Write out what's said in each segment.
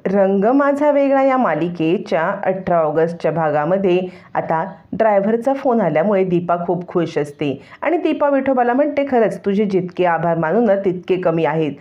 रंग माझा वेगळा या मालिकेच्या 18 ऑगस्टच्या भागामध्ये आता ड्रायव्हरचा फोन आल्यामुळे दीपा खूप खुश असते आणि दीपा विठोबाला म्हणते, खरंच तुझे जितके आभार मानू ना तितके कमी आहेत.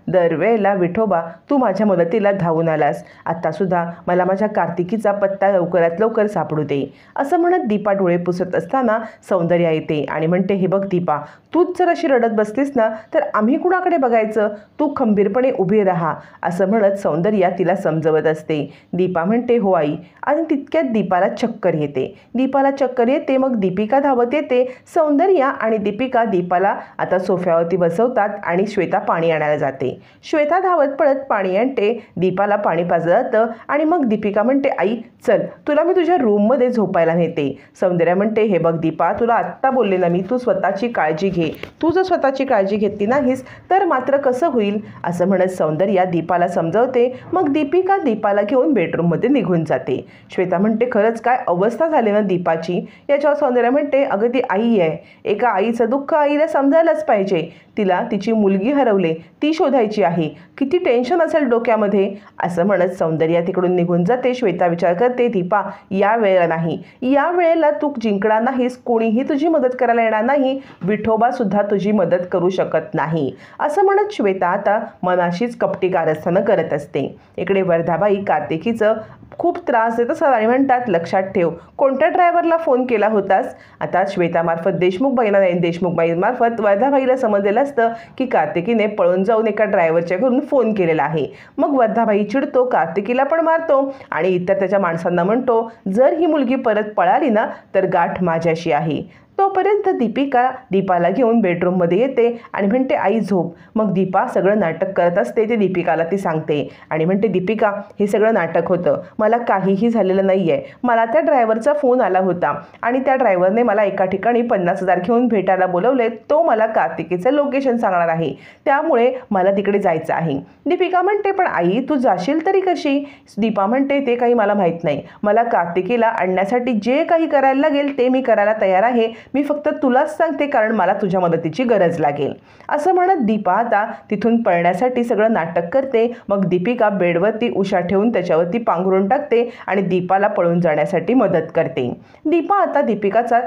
दरवेळेला विठोबा तू माझ्या मदतीला धावून आलास. आत्तासुद्धा मला माझ्या कार्तिकीचा पत्ता लवकरात लवकर सापडू दे. असं म्हणत दीपा डोळे पुसत असताना सौंदर्या येते आणि म्हणते, हे बघ दीपा, तूच जर अशी रडत बसलीस ना तर आम्ही कुणाकडे बघायचं, तू खंबीरपणे उभी राहा. असं म्हणत सौंदर्या तिला समजवत असते. दीपा म्हणते, हो आई. आणि तितक्यात दीपाला चक्कर येते. मग दीपिका धावत येते. सौंदर्या आणि दीपाला आता सोफ्यावरती बसवतात आणि श्वेता पाणी आणायला जाते. श्वेता धावत पळत पाणी आणते. दीपाला पाणी पाजलं जातं आणि मग दीपिका म्हणते, आई चल तुला मी तुझ्या रूममध्ये झोपायला नेते. सौंदर्या म्हणते, हे बघ दीपा, तुला आत्ता बोलले ना मी, तू स्वतःची काळजी घे. तू जर स्वतःची काळजी घेतली नाहीस तर मात्र कसं होईल. असं म्हणत सौंदर्या दीपाला समजवते. मग दीपिका दीपाला घेऊन बेडरूममध्ये निघून जाते. श्वेता म्हणते, खरंच काय अवस्था झाली ना दीपाची. याच्यावर सौंदर्या म्हणते, अगं ती आई आहे. एका आईचं दुःख आईला समजायलाच पाहिजे. तिला तिची मुलगी हरवले, ती शोधायची आहे. किती टेन्शन असेल डोक्यामध्ये. असं म्हणत सौंदर्या तिकडून निघून जाते. श्वेता विचार करते, दीपा या वेळेला नाही, या वेळेला तू जिंकणार नाहीस. कोणीही तुझी मदत करायला येणार नाही. विठोबा सुद्धा तुझी मदत करू शकत नाही. असं म्हणत श्वेता आता मनाशीच कपटी कारस्थानं करत असते. इकडे वर्धाबाई कार्तिकीचं खूप त्रास देत असतात आणि म्हणतात, लक्षात ठेव, कोणत्या ड्रायव्हरला फोन केला होतास. आता श्वेतामार्फत देशमुखबाईमार्फत वर्धाबाईला समजलेलं असतं की कार्तिकीने पळून जाऊन एका ड्रायव्हरच्या घरून फोन केलेला आहे. मग वर्धाबाई चिडतो, कार्तिकीला पण मारतो आणि इतर त्याच्या माणसांना म्हणतो, जर ही मुलगी परत पळाली ना तर गाठ माझ्याशी आहे. तोपर्यंत दीपाला घेऊन बेडरूममध्ये येते आणि म्हणते, आई झोप. मग दीपा सगळं नाटक करत असते ते दीपिकाला ती सांगते आणि म्हणते, दीपिका हे सगळं नाटक होतं, मला काहीही झालेलं नाही आहे. मला त्या ड्रायव्हरचा फोन आला होता आणि त्या ड्रायव्हरने मला एका ठिकाणी 50,000 घेऊन भेटायला बोलवले. तो मला कार्तिकीचं लोकेशन सांगणार आहे, त्यामुळे मला तिकडे जायचं आहे. दीपिका म्हणते, पण आई तू जाशील तरी कशी. दीपा म्हणते, ते काही मला माहीत नाही. मला कार्तिकीला आणण्यासाठी जे काही करायला लागेल ते मी करायला तयार आहे. मी फक्त तुलाच सांगते कारण मला तुझ्या मदतीची गरज लागेल. असं म्हणत दीपा आता तिथून पळण्यासाठी सगळं नाटक करते. मग दीपिका बेडवरती उशा ठेवून त्याच्यावरती पांघरून टाकते आणि दीपाला पळून जाण्यासाठी मदत करते. दीपा आता दीपिकाचा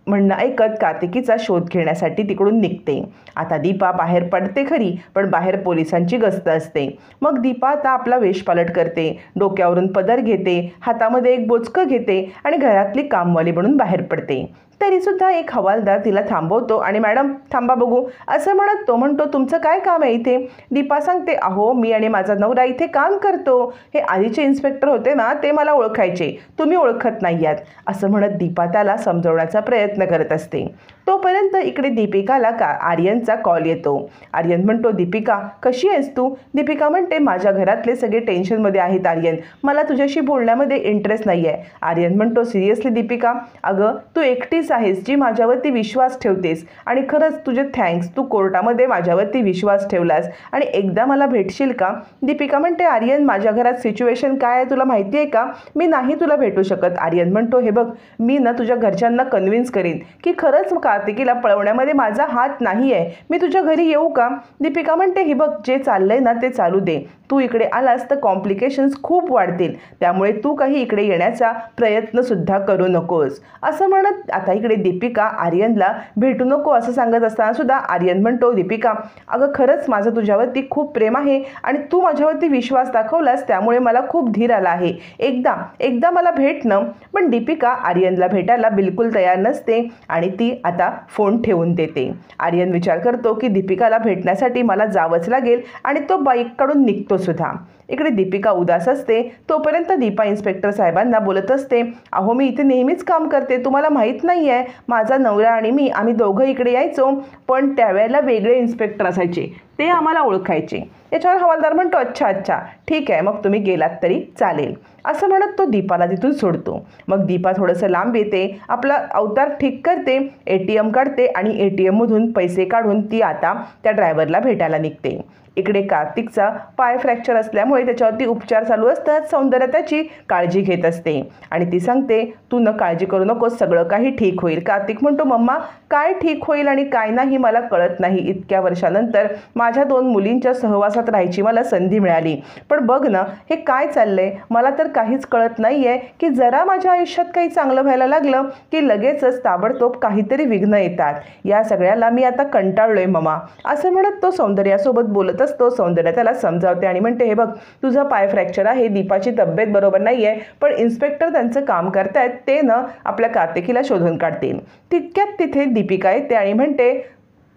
म्हणणं ऐकत कार्तिकीचा शोध घेण्यासाठी तिकडून निघते. आता दीपा बाहेर पडते खरी, पण बाहेर पोलिसांची गस्त असते. मग दीपा आता आपला वेशपालट करते, डोक्यावरून पदर घेते, हातामध्ये एक बोचकं घेते आणि घरातली कामवाली बनून बाहेर पडते. तरीसुद्धा एक हवालदार तिला थांबवतो आणि मॅडम थांबा बघू असं म्हणत तो म्हणतो, तुमचं काय काम आहे इथे. दीपा सांगते, अहो मी आणि माझा नवरा इथे काम करतो. हे आधीचे इन्स्पेक्टर होते ना, ते मला ओळखायचे, तुम्ही ओळखत नाही आहात. असं म्हणत दीपा त्याला समजवण्याचा प्रयत्न करत असते. तोपर्यंत इकडे दीपिकाला आर्यनचा कॉल येतो. आर्यन म्हणतो, दीपिका कशी आहेस तू. दीपिका म्हणते, माझ्या घरातले सगळे टेन्शनमध्ये आहेत आर्यन, मला तुझ्याशी बोलण्यामध्ये इंटरेस्ट नाही आहे. आर्यन म्हणतो, सिरियसली दीपिका, अगं तू एकटीच आहेस जी माझ्यावरती विश्वास ठेवतेस आणि खरंच तुझे थँक्स, तू कोर्टामध्ये माझ्यावरती विश्वास ठेवलास आणि एकदा मला भेटशील का. दीपिका म्हणते, आर्यन माझ्या घरात सिच्युएशन काय आहे तुला माहिती आहे का, मी नाही तुला भेटू शकत. आर्यन म्हणतो, हे बघ मी ना तुझ्या घरच्यांना कन्व्हिन्स करीन की खरंच कार्तिकीला पळवण्यामध्ये माझा हात नाही आहे, मी तुझ्या घरी येऊ का. दीपिका म्हणते, हे बघ जे चाललंय ना ते चालू दे, तू इकडे आलास तर कॉम्प्लिकेशन्स खूप वाढतील, त्यामुळे तू काही इकडे येण्याचा प्रयत्नसुद्धा करू नकोस. असं म्हणत आता इकडे दीपिका आर्यनला भेटू नको असं सांगत असताना सुद्धा आर्यन म्हणतो, दीपिका अगं खरंच माझं तुझ्यावरती खूप प्रेम आहे आणि तू माझ्यावरती विश्वास दाखवलास त्यामुळे मला खूप धीर आला आहे. एकदा मला भेटणं. पण दीपिका आर्यनला भेटायला बिलकुल तयार नसते आणि ती आता फोन ठेवून देते. आर्यन विचार करतो की दीपिकाला भेटण्यासाठी मला जावंच लागेल आणि तो बाईक काढून निघतो सुद्धा. इकडे दीपिका उदास असते. तोपर्यंत दीपा इन्स्पेक्टर साहेबांना बोलत असते, अहो मी इथे नेहमीच काम करते, तुम्हाला माहीत नाही आहे, माझा नवरा आणि मी आम्ही दोघं इकडे यायचो, पण त्यावेळेला वेगळे इन्स्पेक्टर असायचे, ते आम्हाला ओळखायचे. याच्यावर हवालदार म्हणतो, अच्छा ठीक आहे, मग तुम्ही गेलात तरी चालेल. असं म्हणत तो दीपाला तिथून सोडतो. मग दीपा थोडंसं लांब येते, आपला अवतार ठीक करते, ATM काढते आणि ATMमधून पैसे काढून ती आता त्या ड्रायव्हरला भेटायला निघते. इकडे कार्तिकचा पाय फ्रॅक्चर असल्यामुळे त्याच्यावरती उपचार चालू असतात. सौंदर्या त्याची काळजी घेत असते आणि ती सांगते, तू न काळजी करू नकोस, सगळं काही ठीक होईल. कार्तिक म्हणतो, मम्मा काय ठीक होईल आणि काय नाही मला कळत नाही. इतक्या वर्षानंतर माझ्या 2 मुलींच्या सहवासात राहायची मला संधी मिळाली, पण बघ ना हे काय चाललंय, मला तर काहीच कळत नाही आहे की जरा माझ्या आयुष्यात काही चांगलं व्हायला लागलं की लगेचच ताबडतोब काहीतरी विघ्न येतात. या सगळ्याला मी आता कंटाळलोय मम्मा, असं म्हणत तो सौंदर्यासोबत बोलत असतो. सौंदर्या त्याला समजावते आणि म्हणते, हे बघ तुझा पाय फ्रॅक्चर आहे, दीपाची तब्येत बरोबर नाही आहे, पण इन्स्पेक्टर त्यांचं काम करतायत, ते न आपल्या कार्तिकीला शोधून काढतील. तितक्यात तिथे दीपिका येते आणि म्हणते,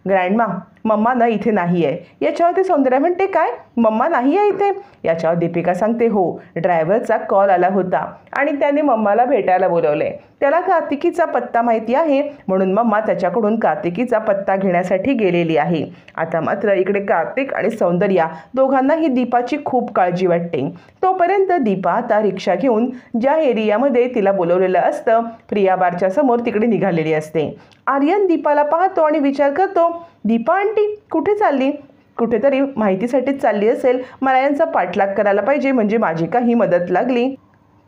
ग्रँडमा मम्मा ना इथे नाही आहे. याच्यावरती सौंदर्या म्हणते, काय मम्मा नाही आहे इथे? याच्यावर दीपिका सांगते, हो ड्रायव्हरचा कॉल आला होता आणि त्याने मम्माला भेटायला बोलवले. त्याला कार्तिकीचा पत्ता माहिती आहे म्हणून मम्मा त्याच्याकडून कार्तिकीचा पत्ता घेण्यासाठी गेलेली आहे. आता मात्र इकडे कार्तिक आणि सौंदर्या दोघांनाही दीपाची खूप काळजी वाटते. तोपर्यंत दीपा आता रिक्षा घेऊन ज्या एरियामध्ये तिला बोलवलेलं असतं प्रिया बारच्या समोर तिकडे निघालेली असते. आर्यन दीपाला पाहतो आणि विचार करतो, दीपा आंटी कुठे चालली? कुठेतरी माहितीसाठीच चालली असेल. मला यांचा पाठलाग करायला पाहिजे, म्हणजे माझी काही मदत लागली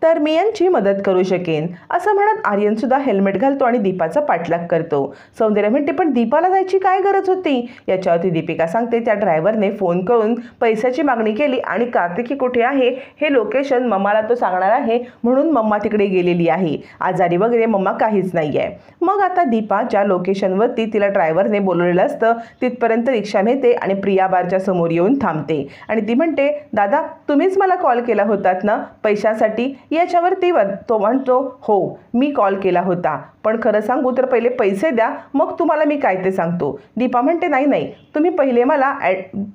तर मी यांची मदत करू शकेन. असं म्हणत आर्यनसुद्धा हेल्मेट घालतो आणि दीपाचा पाठलाग करतो. सौंदर्या म्हणते, पण दीपाला जायची काय गरज होती? याच्यावरती दीपिका सांगते, त्या ड्रायव्हरने फोन करून पैशाची मागणी केली आणि कार्तिकी कुठे आहे हे लोकेशन मम्माला तो सांगणार आहे म्हणून मम्मा तिकडे गेलेली आहे. आजारी वगैरे मम्मा काहीच नाही आहे. मग आता दीपा ज्या लोकेशनवरती तिला ड्रायव्हरने बोलवलेलं असतं तिथपर्यंत रिक्षा नेते आणि प्रिया बारच्या समोर येऊन थांबते आणि ती म्हणते, दादा तुम्हीच मला कॉल केला होतात ना पैशासाठी? याच्यावरती तो म्हणतो, हो मी कॉल केला होता, पण खरं सांगू तर पहिले पैसे द्या, मग तुम्हाला मी काय ते सांगतो. दीपा म्हणते, नाही तुम्ही पहिले मला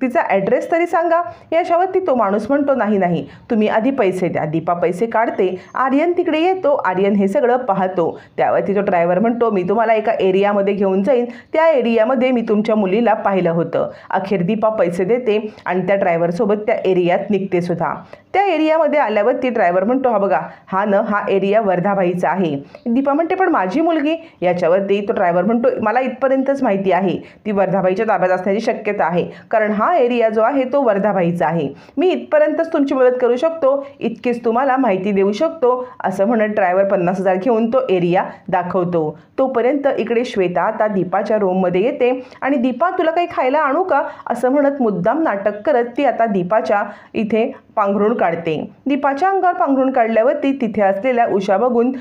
तिचा ॲड्रेस तरी सांगा. याच्यावरती तो माणूस म्हणतो, नाही तुम्ही आधी पैसे द्या. दीपा पैसे काढते. आर्यन तिकडे येतो. आर्यन हे सगळं पाहतो. त्यावरती तो ड्रायव्हर म्हणतो, मी तुम्हाला एका एरियामध्ये घेऊन जाईन, त्या एरियामध्ये मी तुमच्या मुलीला पाहिलं होतं. अखेर दीपा पैसे देते आणि त्या ड्रायव्हरसोबत त्या एरियात निघते सुद्धा. त्या एरियामध्ये आल्यावरती ड्रायव्हर म्हणतो, हा बघा हा एरिया वर्धाबाईचा आहे. दीपा म्हणते, पण माझी मुलगी? याच्यावरती तो ड्रायव्हर म्हणतो, मला इथपर्यंतच माहिती आहे, ती वर्धाबाईच्या ताब्यात असण्याची शक्यता आहे, कारण हा एरिया जो आहे तो वर्धाबाईचा आहे. मी इथपर्यंतच तुमची मदत करू शकतो, इतकीच तुम्हाला माहिती देऊ शकतो. असं म्हणत ड्रायव्हर 50,000 घेऊन तो एरिया दाखवतो. तोपर्यंत इकडे श्वेता आता दीपाच्या रूममध्ये येते आणि दीपा तुला काही खायला आणू का? असं म्हणत मुद्दाम नाटक करत ती आता दीपाच्या इथे पांघरूण काढते. दीपाच्या अंगावर पांघरूण काढल्यावरती तिथे असलेल्या उषा बघून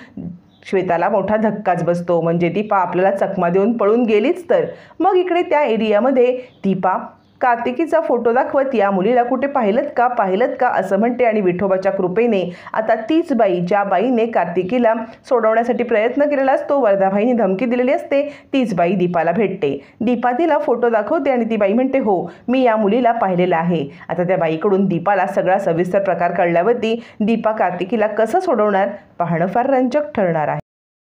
श्वेताला मोठा धक्काच बसतो. म्हणजे दीपा आपल्याला चकमा देऊन पळून गेलीच तर. मग इकडे त्या एरियामध्ये दीपा कार्तिकीचा फोटो दाखवत, या मुलीला कुठे पाहिलत का असं म्हणते आणि विठोबाच्या कृपेने आता तीच बाई, ज्या बाईने कार्तिकीला सोडवण्यासाठी प्रयत्न केलेला असतो, वर्धाबाईने धमकी दिलेली असते, तीच बाई दीपाला भेटते. दीपा तिला फोटो दाखवते आणि ती बाई म्हणते, हो मी या मुलीला पाहिलेलं आहे. आता त्या बाईकडून दीपाला सगळा सविस्तर प्रकार कळल्यावरती दीपा कार्तिकीला कसं सोडवणार पाहणं फार रंजक ठरणार आहे.